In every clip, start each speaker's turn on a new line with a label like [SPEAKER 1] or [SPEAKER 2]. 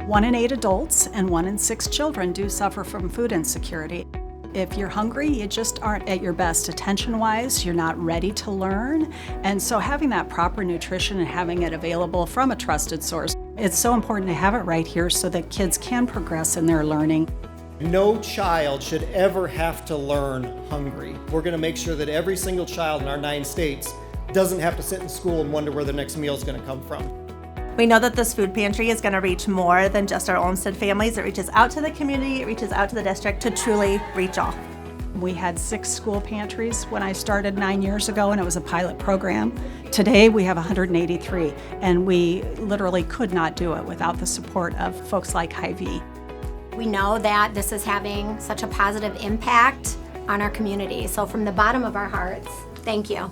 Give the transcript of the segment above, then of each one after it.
[SPEAKER 1] 1 in 8 adults and 1 in 6 children do suffer from food insecurity. If you're hungry, you just aren't at your best attention-wise, you're not ready to learn, and so having that proper nutrition and having it available from a trusted source, it's so important to have it right here so that kids can progress in their learning.
[SPEAKER 2] No child should ever have to learn hungry. We're going to make sure that every single child in our 9 states doesn't have to sit in school and wonder where their next meal is going to come from.
[SPEAKER 3] We know that this food pantry is going to reach more than just our Olmsted families. It reaches out to the community, it reaches out to the district to truly reach all.
[SPEAKER 1] We had 6 school pantries when I started 9 years ago, and it was a pilot program. Today we have 183, and we literally could not do it without the support of folks like Hy-Vee.
[SPEAKER 4] We know that this is having such a positive impact on our community. So from the bottom of our hearts, thank you.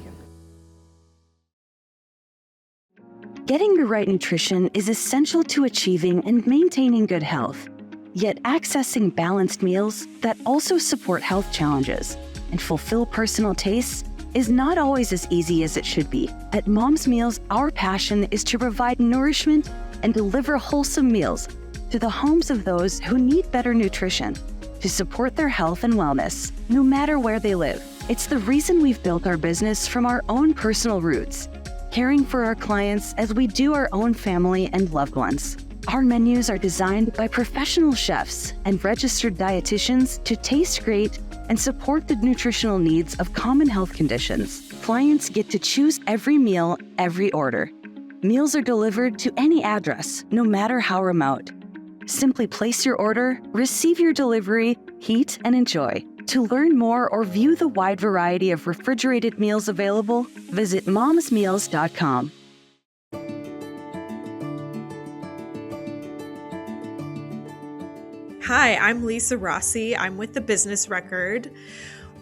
[SPEAKER 5] Getting the right nutrition is essential to achieving and maintaining good health. Yet accessing balanced meals that also support health challenges and fulfill personal tastes is not always as easy as it should be. At Mom's Meals, our passion is to provide nourishment and deliver wholesome meals to the homes of those who need better nutrition to support their health and wellness, no matter where they live. It's the reason we've built our business from our own personal roots, caring for our clients as we do our own family and loved ones. Our menus are designed by professional chefs and registered dietitians to taste great and support the nutritional needs of common health conditions. Clients get to choose every meal, every order. Meals are delivered to any address, no matter how remote. Simply place your order, receive your delivery, heat, and enjoy. To learn more or view the wide variety of refrigerated meals available, visit momsmeals.com.
[SPEAKER 6] Hi, I'm Lisa Rossi. I'm with the Business Record.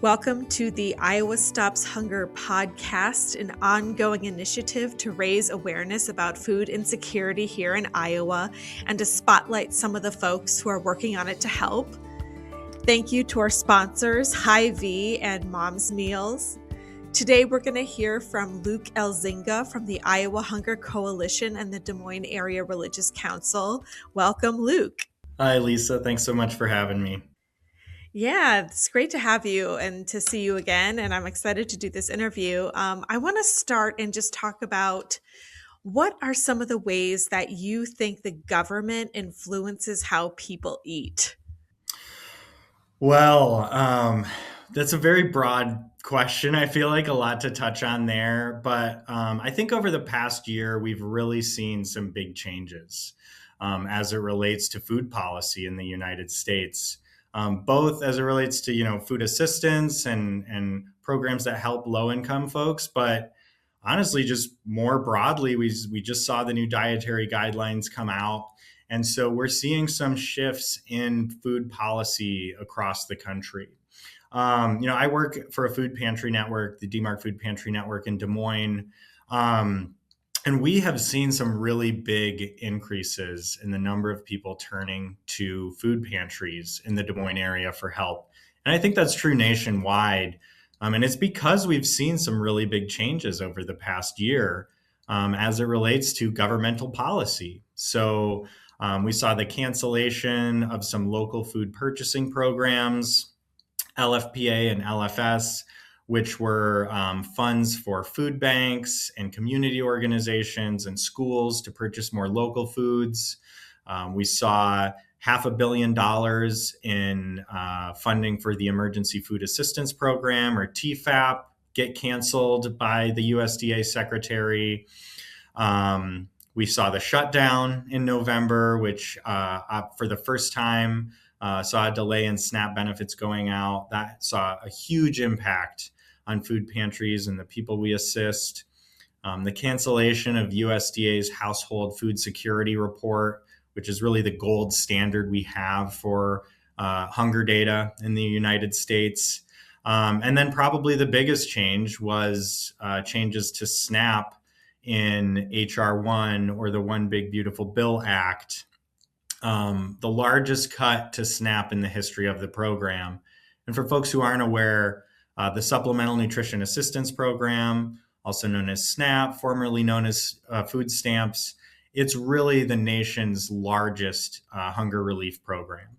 [SPEAKER 6] Welcome to the Iowa Stops Hunger podcast, an ongoing initiative to raise awareness about food insecurity here in Iowa and to spotlight some of the folks who are working on it to help. Thank you to our sponsors, Hy-Vee and Mom's Meals. Today, we're going to hear from Luke Elzinga from the Iowa Hunger Coalition and the Des Moines Area Religious Council. Welcome, Luke.
[SPEAKER 7] Hi, Lisa. Thanks so much for having me.
[SPEAKER 6] Yeah, it's great to have you and to see you again, and I'm excited to do this interview. I want to start and just talk about what are some of the ways that you think the government influences how people eat?
[SPEAKER 7] Well, that's a very broad question. I feel like a lot to touch on there, but I think over the past year, we've really seen some big changes as it relates to food policy in the United States, both as it relates to, food assistance and programs that help low-income folks, but honestly, just more broadly, we just saw the new dietary guidelines come out. And so we're seeing some shifts in food policy across the country. I work for a food pantry network, the DMARC Food Pantry Network in Des Moines. And we have seen some really big increases in the number of people turning to food pantries in the Des Moines area for help. And I think that's true nationwide. And it's because we've seen some really big changes over the past year as it relates to governmental policy. So we saw the cancellation of some local food purchasing programs, LFPA and LFS, which were funds for food banks and community organizations and schools to purchase more local foods. We saw $500 million in funding for the Emergency Food Assistance Program, or TFAP, get canceled by the USDA secretary. We saw the shutdown in November, which for the first time saw a delay in SNAP benefits going out. That saw a huge impact on food pantries and the people we assist. The cancellation of USDA's Household Food Security Report, which is really the gold standard we have for hunger data in the United States. And then probably the biggest change was changes to SNAP in H.R. 1, or the One Big Beautiful Bill Act, the largest cut to SNAP in the history of the program. And for folks who aren't aware, the Supplemental Nutrition Assistance Program, also known as SNAP, formerly known as food stamps, it's really the nation's largest hunger relief program.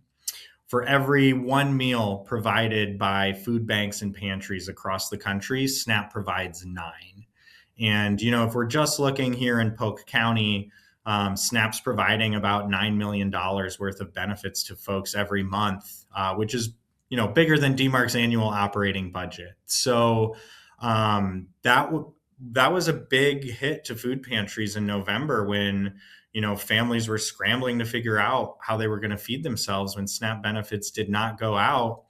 [SPEAKER 7] For every one meal provided by food banks and pantries across the country, SNAP provides 9. And, if we're just looking here in Polk County, SNAP's providing about $9 million worth of benefits to folks every month, which is, bigger than DMARC's annual operating budget. So that was a big hit to food pantries in November when, families were scrambling to figure out how they were going to feed themselves when SNAP benefits did not go out.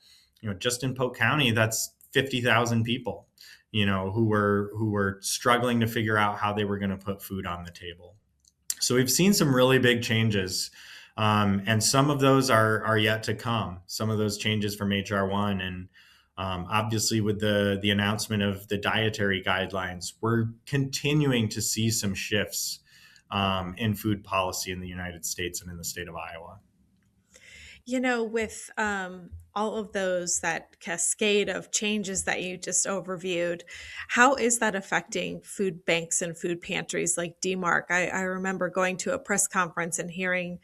[SPEAKER 7] Just in Polk County, that's 50,000 people, who were struggling to figure out how they were going to put food on the table. So we've seen some really big changes, and some of those are yet to come. Some of those changes from HR 1, and obviously with the announcement of the dietary guidelines, we're continuing to see some shifts in food policy in the United States and in the state of Iowa.
[SPEAKER 6] With all of that cascade of changes that you just overviewed, how is that affecting food banks and food pantries like DMARC? I remember going to a press conference and hearing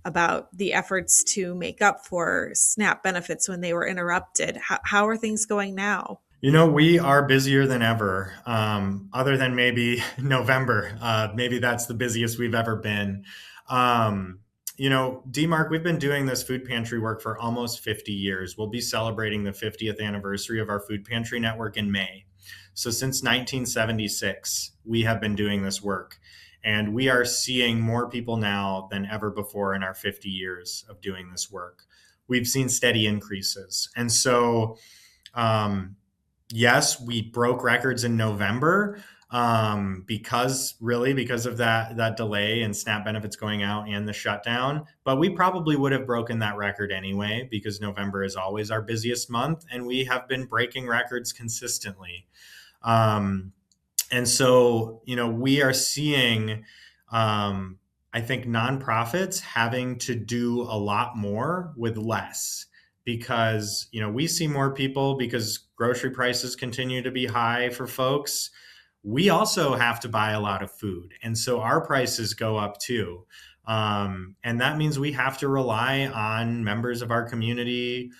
[SPEAKER 6] about the efforts to make up for SNAP benefits when they were interrupted. How are things going now?
[SPEAKER 7] We are busier than ever, other than maybe November. Maybe that's the busiest we've ever been. DMARC, we've been doing this food pantry work for almost 50 years. We'll be celebrating the 50th anniversary of our food pantry network in May. So since 1976, we have been doing this work. And we are seeing more people now than ever before in our 50 years of doing this work. We've seen steady increases. And so, yes, we broke records in November, because of that delay in SNAP benefits going out and the shutdown. But we probably would have broken that record anyway, because November is always our busiest month, and we have been breaking records consistently. And so, we are seeing, I think, nonprofits having to do a lot more with less. Because, we see more people because grocery prices continue to be high for folks. We also have to buy a lot of food. And so our prices go up too. And that means we have to rely on members of our community,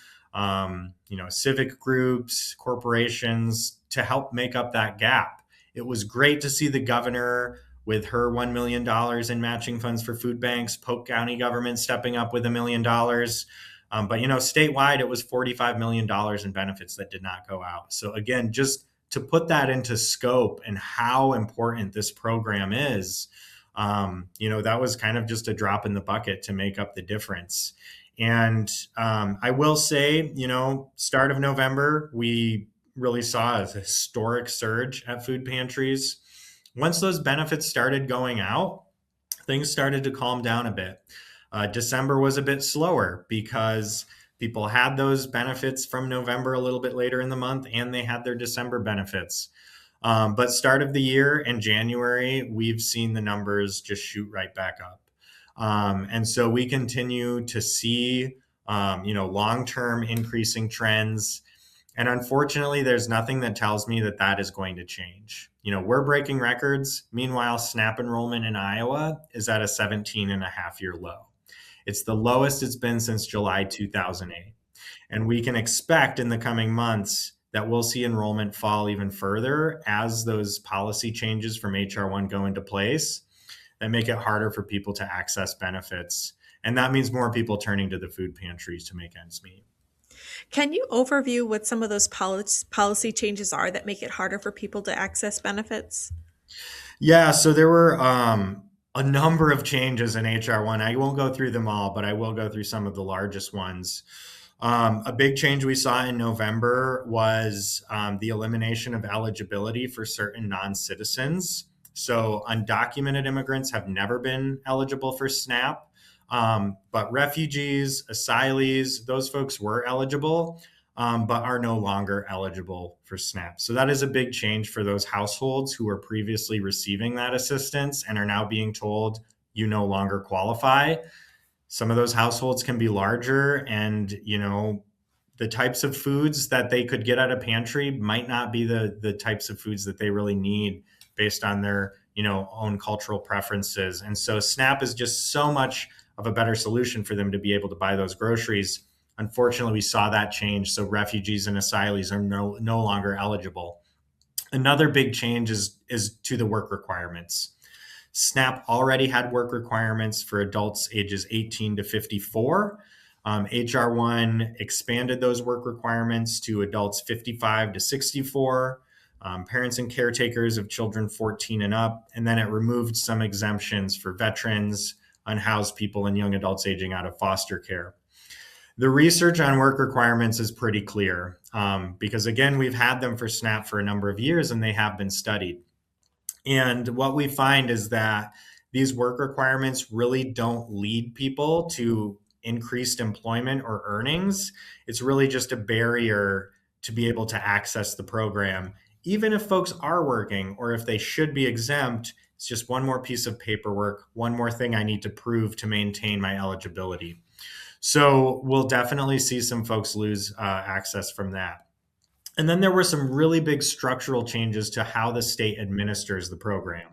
[SPEAKER 7] civic groups, corporations to help make up that gap. It was great to see the governor with her $1 million in matching funds for food banks, Polk County government stepping up with $1 million. But statewide, it was $45 million in benefits that did not go out. So again, just to put that into scope and how important this program is, that was kind of just a drop in the bucket to make up the difference. And I will say, start of November, we really saw a historic surge at food pantries. Once those benefits started going out, things started to calm down a bit. December was a bit slower because people had those benefits from November a little bit later in the month, and they had their December benefits. But start of the year in January, we've seen the numbers just shoot right back up. And so we continue to see, long-term increasing trends. And unfortunately, there's nothing that tells me that is going to change. We're breaking records. Meanwhile, SNAP enrollment in Iowa is at a 17.5-year low. It's the lowest it's been since July 2008. And we can expect in the coming months that we'll see enrollment fall even further as those policy changes from HR 1 go into place that make it harder for people to access benefits. And that means more people turning to the food pantries to make ends meet.
[SPEAKER 6] Can you overview what some of those policy changes are that make it harder for people to access benefits?
[SPEAKER 7] Yeah, so there were a number of changes in HR 1. I won't go through them all, but I will go through some of the largest ones. A big change we saw in November was the elimination of eligibility for certain non-citizens. So undocumented immigrants have never been eligible for SNAP, but refugees, asylees, those folks were eligible, but are no longer eligible for SNAP. So that is a big change for those households who were previously receiving that assistance and are now being told you no longer qualify. Some of those households can be larger, and the types of foods that they could get at a pantry might not be the types of foods that they really need based on their own cultural preferences. And so SNAP is just so much of a better solution for them to be able to buy those groceries. Unfortunately, we saw that change. So refugees and asylees are no longer eligible. Another big change is to the work requirements. SNAP already had work requirements for adults ages 18 to 54. HR1 expanded those work requirements to adults 55 to 64, parents and caretakers of children 14 and up, and then it removed some exemptions for veterans, unhoused people, and young adults aging out of foster care. The research on work requirements is pretty clear because, again, we've had them for SNAP for a number of years and they have been studied. And what we find is that these work requirements really don't lead people to increased employment or earnings. It's really just a barrier to be able to access the program. Even if folks are working or if they should be exempt, it's just one more piece of paperwork, one more thing I need to prove to maintain my eligibility. So we'll definitely see some folks lose access from that. And then there were some really big structural changes to how the state administers the program.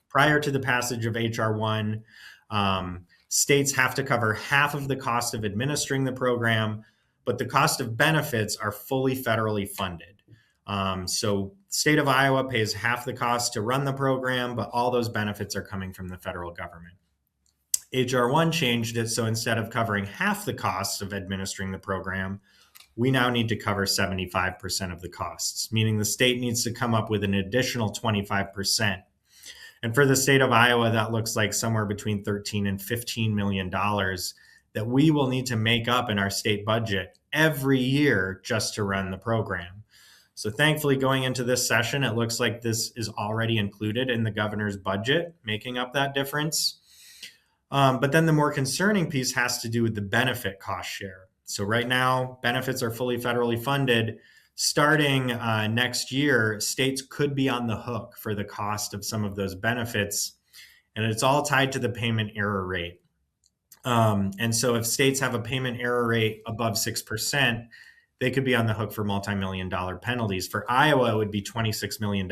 [SPEAKER 7] Prior to the passage of HR1, states have to cover half of the cost of administering the program, but the cost of benefits are fully federally funded. So the state of Iowa pays half the cost to run the program, but all those benefits are coming from the federal government. HR1 changed it so instead of covering half the costs of administering the program, we now need to cover 75% of the costs, meaning the state needs to come up with an additional 25%. And for the state of Iowa, that looks like somewhere between $13 and $15 million that we will need to make up in our state budget every year just to run the program. So thankfully, going into this session, it looks like this is already included in the governor's budget, making up that difference. But then the more concerning piece has to do with the benefit cost share. So right now, benefits are fully federally funded. Starting next year, states could be on the hook for the cost of some of those benefits, and it's all tied to the payment error rate. And so if states have a payment error rate above 6%, they could be on the hook for multi-million-dollar penalties. For Iowa, it would be $26 million.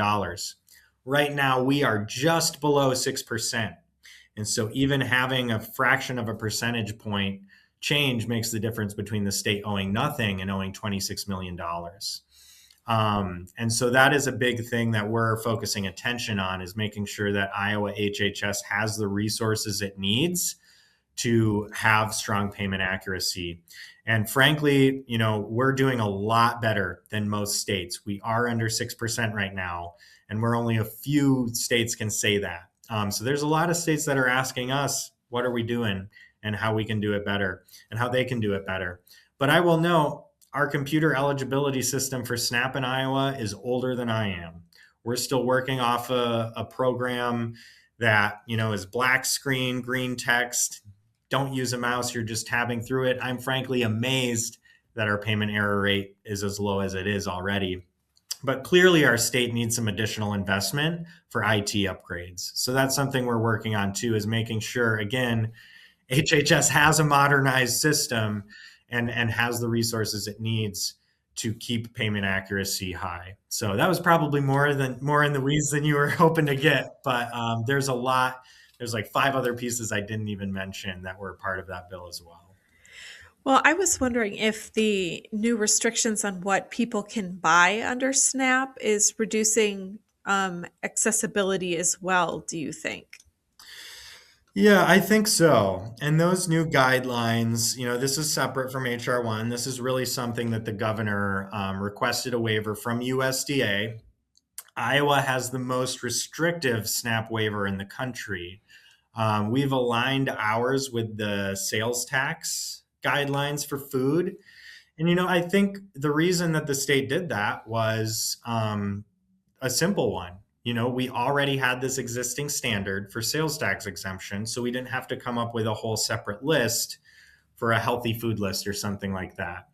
[SPEAKER 7] Right now, we are just below 6%. And so even having a fraction of a percentage point change makes the difference between the state owing nothing and owing $26 million. And so that is a big thing that we're focusing attention on, is making sure that Iowa HHS has the resources it needs to have strong payment accuracy. And frankly, we're doing a lot better than most states. We are under 6% right now, and we're only a few states can say that. So there's a lot of states that are asking us, what are we doing and how we can do it better and how they can do it better. But I will note, our computer eligibility system for SNAP in Iowa is older than I am. We're still working off a program that, is black screen, green text. Don't use a mouse, you're just tabbing through it. I'm frankly amazed that our payment error rate is as low as it is already. But clearly our state needs some additional investment for IT upgrades. So that's something we're working on too, is making sure, again, HHS has a modernized system and has the resources it needs to keep payment accuracy high. So that was probably more in the weeds than you were hoping to get, but there's a lot. There's like 5 other pieces I didn't even mention that were part of that bill as well.
[SPEAKER 6] Well, I was wondering if the new restrictions on what people can buy under SNAP is reducing accessibility as well, do you think?
[SPEAKER 7] Yeah, I think so. And those new guidelines, this is separate from HR1. This is really something that the governor requested a waiver from USDA. Iowa has the most restrictive SNAP waiver in the country. We've aligned ours with the sales tax guidelines for food. And, I think the reason that the state did that was a simple one. We already had this existing standard for sales tax exemption, so we didn't have to come up with a whole separate list for a healthy food list or something like that.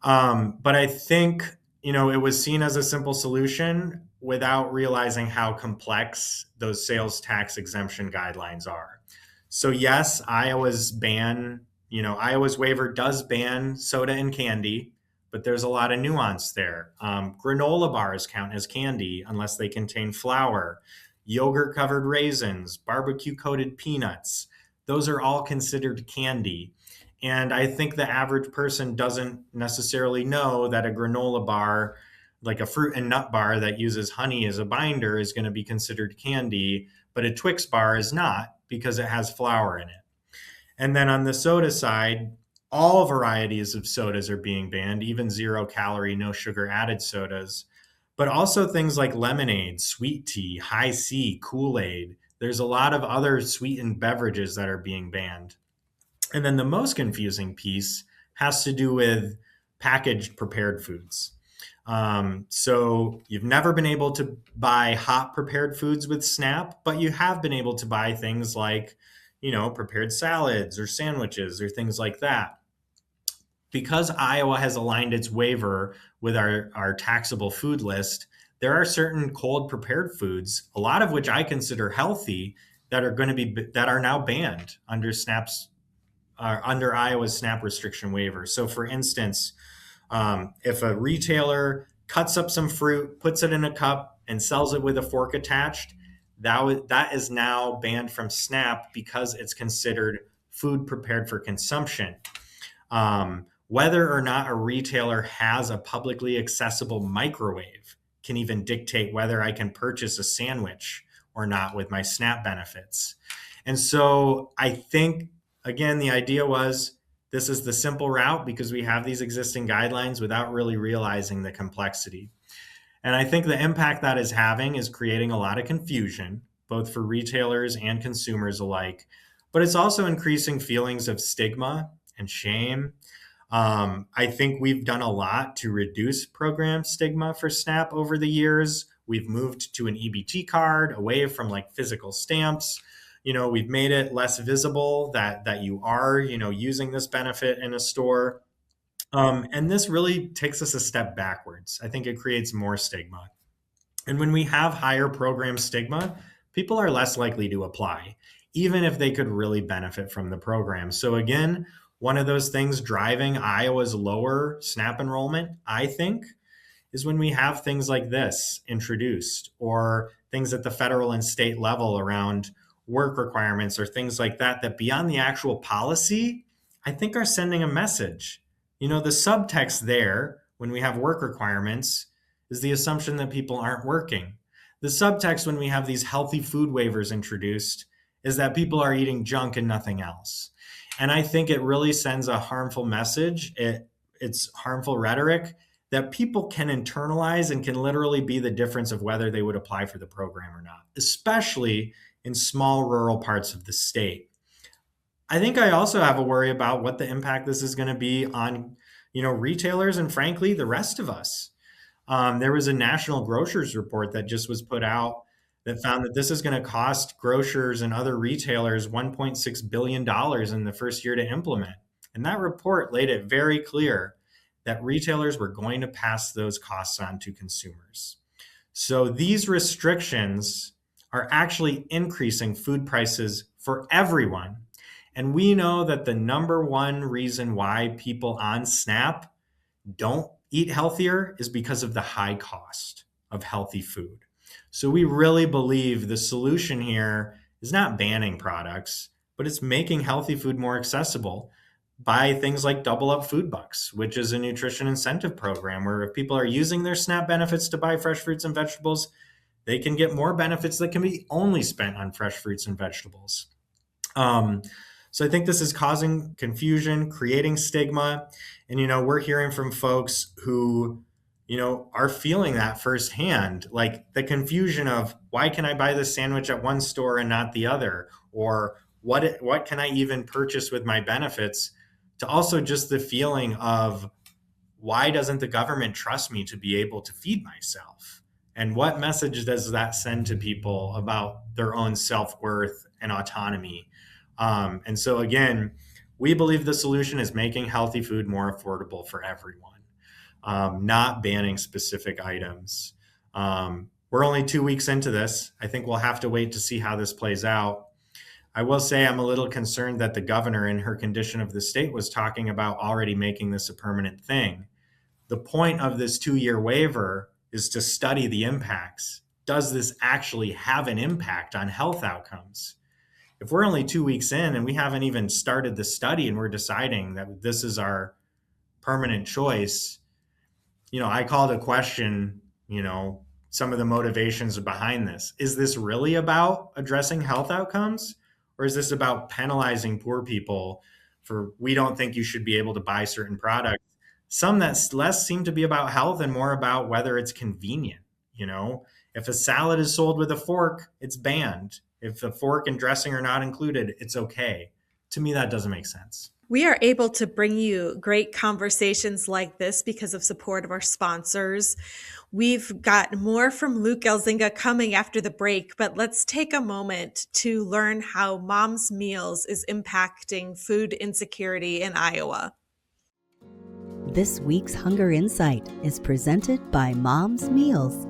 [SPEAKER 7] But I think, it was seen as a simple solution without realizing how complex those sales tax exemption guidelines are. So yes, Iowa's waiver does ban soda and candy, but there's a lot of nuance there. Granola bars count as candy unless they contain flour. yogurt covered raisins, barbecue coated peanuts. Those are all considered candy. And I think the average person doesn't necessarily know that a granola bar, like a fruit and nut bar that uses honey as a binder, is going to be considered candy, but a Twix bar is not because it has flour in it. And then on the soda side, all varieties of sodas are being banned, even 0-calorie, no sugar added sodas, but also things like lemonade, sweet tea, high C, Kool-Aid. There's a lot of other sweetened beverages that are being banned. And then the most confusing piece has to do with packaged prepared foods. So you've never been able to buy hot prepared foods with SNAP, but you have been able to buy things like, prepared salads or sandwiches or things like that. Because Iowa has aligned its waiver with our taxable food list, there are certain cold prepared foods, a lot of which I consider healthy, that are now banned under under Iowa's SNAP restriction waiver. So for instance, if a retailer cuts up some fruit, puts it in a cup, and sells it with a fork attached, that is now banned from SNAP because it's considered food prepared for consumption. Whether or not a retailer has a publicly accessible microwave can even dictate whether I can purchase a sandwich or not with my SNAP benefits. And so I think, again, the idea was this is the simple route because we have these existing guidelines without really realizing the complexity. And I think the impact that is having is creating a lot of confusion, both for retailers and consumers alike, but it's also increasing feelings of stigma and shame. I think we've done a lot to reduce program stigma for SNAP over the years. We've moved to an EBT card, away from like physical stamps. We've made it less visible that you are, using this benefit in a store. And this really takes us a step backwards. I think it creates more stigma. And when we have higher program stigma, people are less likely to apply, even if they could really benefit from the program. So again, one of those things driving Iowa's lower SNAP enrollment, I think, is when we have things like this introduced, or things at the federal and state level around work requirements or things like that beyond the actual policy, I think are sending a message. The subtext there, when we have work requirements, is the assumption that people aren't working. The subtext when we have these healthy food waivers introduced is that people are eating junk and nothing else. And I think it really sends a harmful message. It's harmful rhetoric that people can internalize and can literally be the difference of whether they would apply for the program or not, especially in small rural parts of the state. I think I also have a worry about what the impact this is going to be on, retailers and frankly, the rest of us. There was a national grocers report that just was put out that found that this is going to cost grocers and other retailers $1.6 billion in the first year to implement. And that report laid it very clear that retailers were going to pass those costs on to consumers. So these restrictions are actually increasing food prices for everyone. And we know that the number one reason why people on SNAP don't eat healthier is because of the high cost of healthy food. So we really believe the solution here is not banning products, but it's making healthy food more accessible by things like Double Up Food Bucks, which is a nutrition incentive program where if people are using their SNAP benefits to buy fresh fruits and vegetables, they can get more benefits that can be only spent on fresh fruits and vegetables. So I think this is causing confusion, creating stigma. And, we're hearing from folks who, are feeling that firsthand, like the confusion of why can I buy this sandwich at one store and not the other? Or what can I even purchase with my benefits? To also just the feeling of why doesn't the government trust me to be able to feed myself? And what message does that send to people about their own self-worth and autonomy? And so again, we believe the solution is making healthy food more affordable for everyone, not banning specific items. We're only 2 weeks into this. I think we'll have to wait to see how this plays out. I will say I'm a little concerned that the governor in her condition of the state was talking about already making this a permanent thing. The point of this 2-year waiver is to study the impacts. does this actually have an impact on health outcomes? If we're only 2 weeks in and we haven't even started the study and we're deciding that this is our permanent choice, I call to question, some of the motivations behind this. Is this really about addressing health outcomes? Or is this about penalizing poor people for, we don't think you should be able to buy certain products? Some that less seem to be about health and more about whether it's convenient. If a salad is sold with a fork, it's banned. If the fork and dressing are not included, it's okay. To me, that doesn't make sense.
[SPEAKER 6] We are able to bring you great conversations like this because of support of our sponsors. We've got more from Luke Elzinga coming after the break, but let's take a moment to learn how Mom's Meals is impacting food insecurity in Iowa.
[SPEAKER 8] This week's Hunger Insight is presented by Mom's Meals.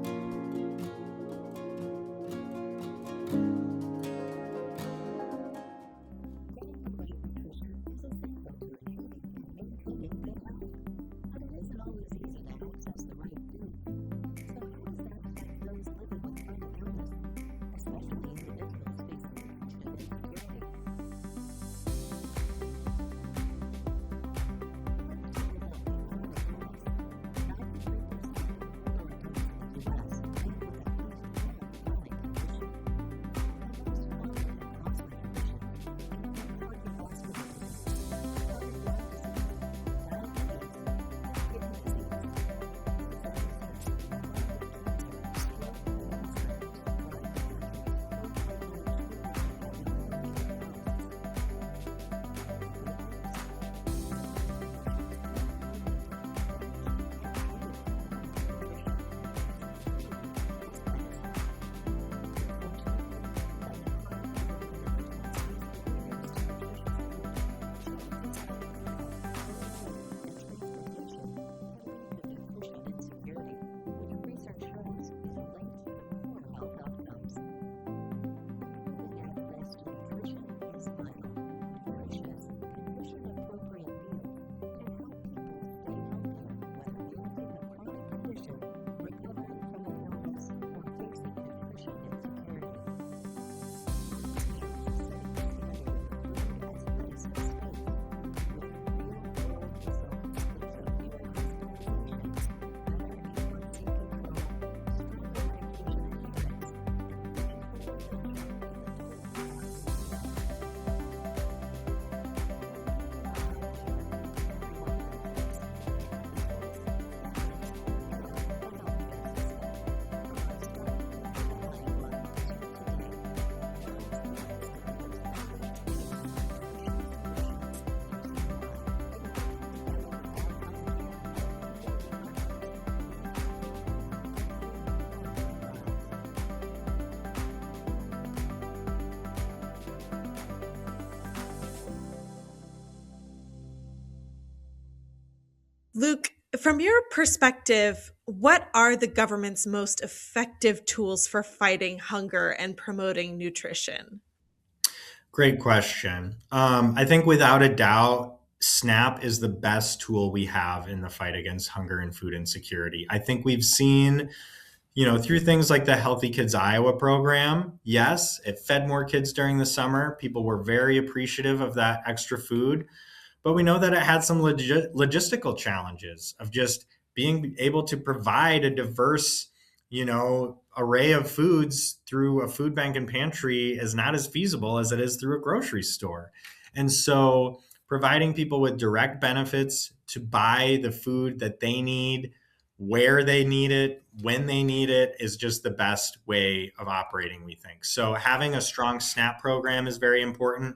[SPEAKER 6] Luke, from your perspective, what are the government's most effective tools for fighting hunger and promoting nutrition?
[SPEAKER 7] Great question. I think without a doubt, SNAP is the best tool we have in the fight against hunger and food insecurity. I think we've seen, through things like the Healthy Kids Iowa program, yes, it fed more kids during the summer. People were very appreciative of that extra food. But we know that it had some logistical challenges of just being able to provide a diverse, array of foods through a food bank and pantry is not as feasible as it is through a grocery store. And so providing people with direct benefits to buy the food that they need, where they need it, when they need it, is just the best way of operating, we think. So having a strong SNAP program is very important.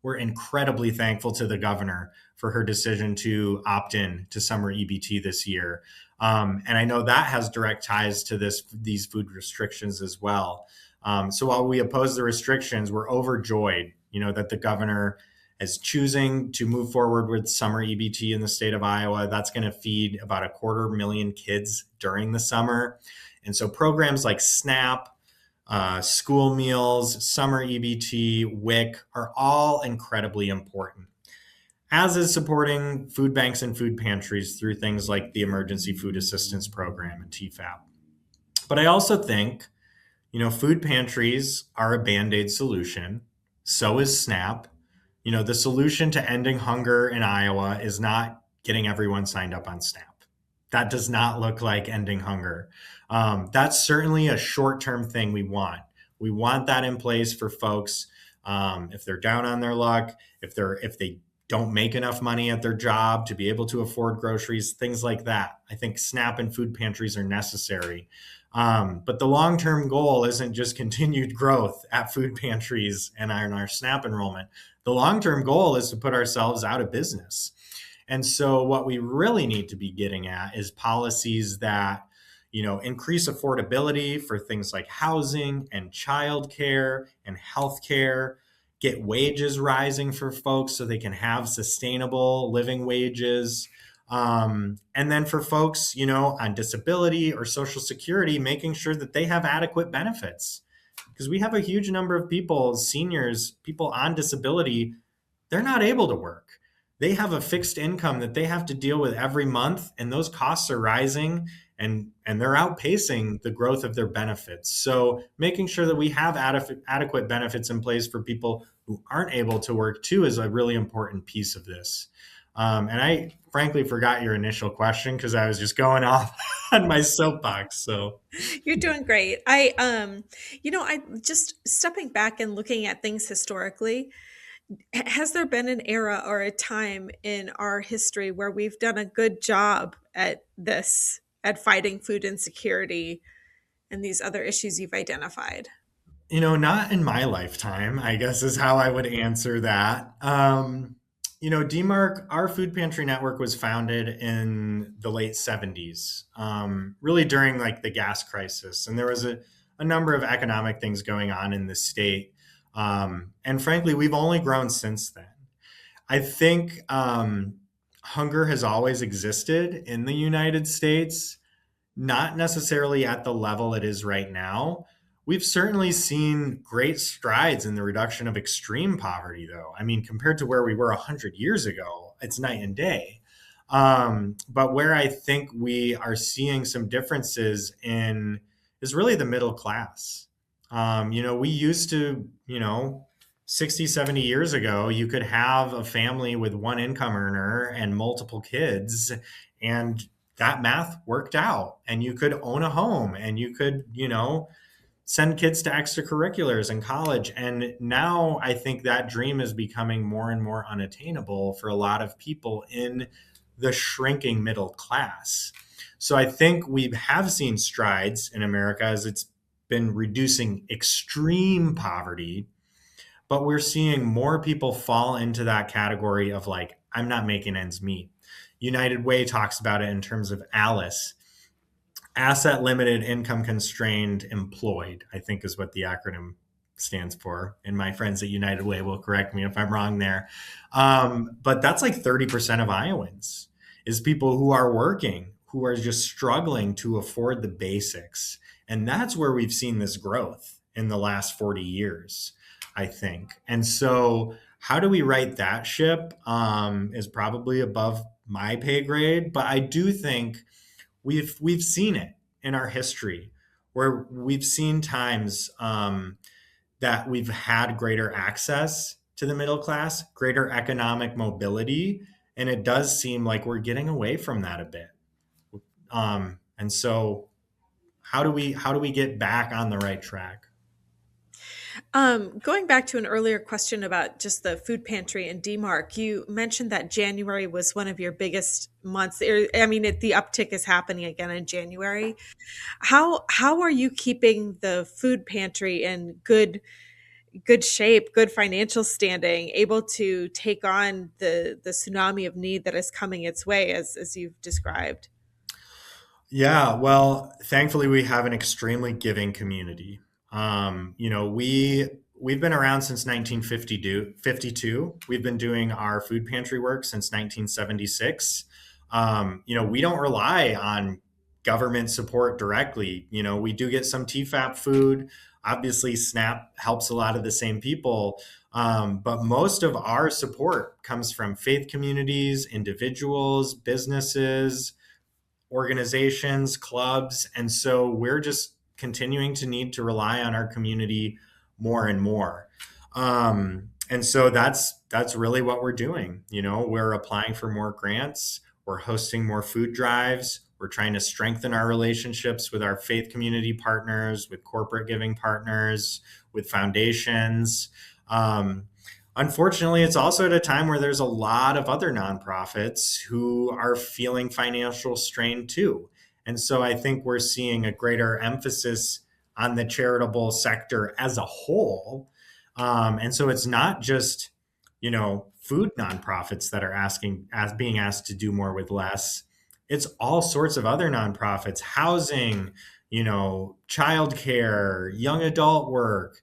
[SPEAKER 7] We're incredibly thankful to the governor for her decision to opt in to Summer EBT this year. And I know that has direct ties to these food restrictions as well. So while we oppose the restrictions, we're overjoyed, that the governor is choosing to move forward with Summer EBT in the state of Iowa. That's going to feed about 250,000 kids during the summer. And so programs like SNAP, school meals, Summer EBT, WIC are all incredibly important, as is supporting food banks and food pantries through things like the Emergency Food Assistance Program and TFAP. But I also think, food pantries are a Band-Aid solution. So is SNAP. The solution to ending hunger in Iowa is not getting everyone signed up on SNAP. That does not look like ending hunger. That's certainly a short-term thing we want. We want that in place for folks if they're down on their luck, if they don't make enough money at their job to be able to afford groceries, things like that. I think SNAP and food pantries are necessary. But the long-term goal isn't just continued growth at food pantries and in our SNAP enrollment. The long-term goal is to put ourselves out of business. And so what we really need to be getting at is policies that, increase affordability for things like housing and childcare and healthcare, get wages rising for folks so they can have sustainable living wages. And then for folks, on disability or Social Security, making sure that they have adequate benefits. Because we have a huge number of people, seniors, people on disability, they're not able to work. They have a fixed income that they have to deal with every month, and those costs are rising and they're outpacing the growth of their benefits. So making sure that we have adequate benefits in place for people who aren't able to work too is a really important piece of this. And I frankly forgot your initial question because I was just going off on my soapbox. So
[SPEAKER 6] You're doing great. I just stepping back and looking at things historically, has there been an era or a time in our history where we've done a good job at this, at fighting food insecurity and these other issues you've identified?
[SPEAKER 7] Not in my lifetime, I guess is how I would answer that. DMARC, our food pantry network was founded in the late 70s, really during like the gas crisis. And there was a number of economic things going on in the state. And frankly, we've only grown since then. I think hunger has always existed in the United States, not necessarily at the level it is right now. We've certainly seen great strides in the reduction of extreme poverty, though. I mean, compared to where we were 100 years ago, it's night and day. But where I think we are seeing some differences in is really the middle class. We used to, 60, 70 years ago, you could have a family with one income earner and multiple kids, and that math worked out. And you could own a home and you could, send kids to extracurriculars in college. And now I think that dream is becoming more and more unattainable for a lot of people in the shrinking middle class. So I think we have seen strides in America as it's been reducing extreme poverty, but we're seeing more people fall into that category of like, I'm not making ends meet. United Way talks about it in terms of ALICE. Asset limited, income constrained, employed, I think is what the acronym stands for. And my friends at United Way will correct me if I'm wrong there. But that's like 30% of Iowans is people who are working, who are just struggling to afford the basics. And that's where we've seen this growth in the last 40 years, I think. And so how do we right that ship is probably above my pay grade. But I do think we've seen it in our history where we've seen times that we've had greater access to the middle class, greater economic mobility, and it does seem like we're getting away from that a bit. And so, how do we get back on the right track?
[SPEAKER 6] Going back to an earlier question about just the food pantry and DMARC, you mentioned that January was one of your biggest months. The uptick is happening again in January. How are you keeping the food pantry in good shape, good financial standing, able to take on the tsunami of need that is coming its way, as you've described?
[SPEAKER 7] Yeah, well, thankfully we have an extremely giving community. We've been around since 1952. We've been doing our food pantry work since 1976. We don't rely on government support directly. We do get some TFAP food. Obviously, SNAP helps a lot of the same people. But most of our support comes from faith communities, individuals, businesses, organizations, clubs. And so we're just continuing to need to rely on our community more and more. And so that's really what we're doing. We're applying for more grants. We're hosting more food drives. We're trying to strengthen our relationships with our faith community partners, with corporate giving partners, with foundations. Unfortunately, it's also at a time where there's a lot of other nonprofits who are feeling financial strain too. And so I think we're seeing a greater emphasis on the charitable sector as a whole. And so it's not just, food nonprofits that are being asked to do more with less. It's all sorts of other nonprofits, housing, childcare, young adult work.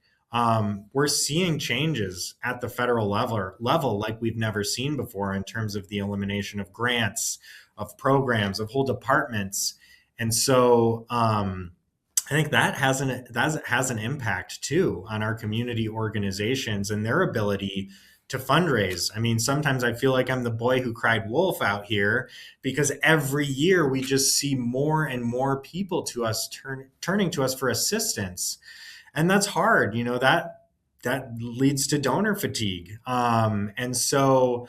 [SPEAKER 7] We're seeing changes at the federal level like we've never seen before in terms of the elimination of grants, of programs, of whole departments. And so I think that has an impact too on our community organizations and their ability to fundraise. I mean, sometimes I feel like I'm the boy who cried wolf out here, because every year we just see more and more people turning to us for assistance. And that's hard, that leads to donor fatigue. And so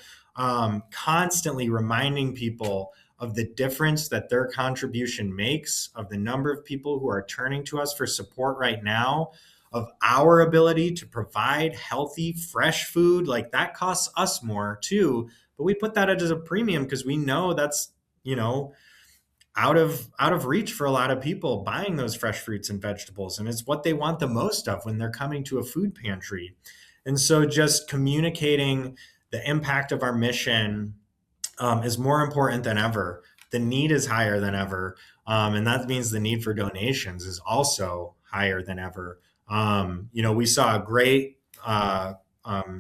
[SPEAKER 7] constantly reminding people of the difference that their contribution makes, of the number of people who are turning to us for support right now, of our ability to provide healthy, fresh food, like that costs us more too. But we put that as a premium because we know that's, out of reach for a lot of people buying those fresh fruits and vegetables. And it's what they want the most of when they're coming to a food pantry. And so just communicating the impact of our mission is more important than ever. The need is higher than ever. And that means the need for donations is also higher than ever. We saw a great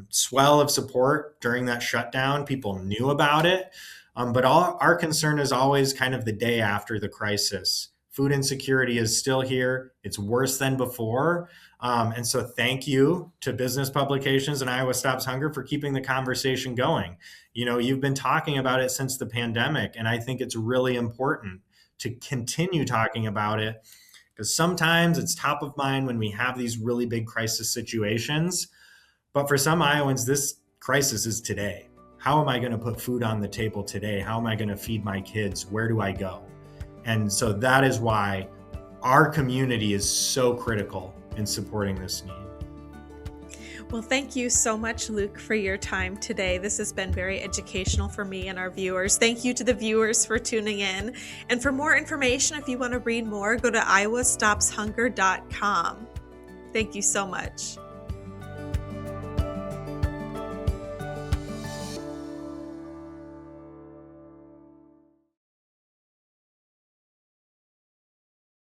[SPEAKER 7] swell of support during that shutdown. People knew about it. But our concern is always kind of the day after the crisis. Food insecurity is still here. It's worse than before. And so thank you to business publications and Iowa Stops Hunger for keeping the conversation going. You've been talking about it since the pandemic, and I think it's really important to continue talking about it, because sometimes it's top of mind when we have these really big crisis situations. But for some Iowans, this crisis is today. How am I going to put food on the table today? How am I going to feed my kids? Where do I go? And so that is why our community is so critical in supporting this need.
[SPEAKER 6] Well, thank you so much, Luke, for your time today. This has been very educational for me and our viewers. Thank you to the viewers for tuning in. And for more information, if you want to read more, go to iowastopshunger.com. Thank you so much.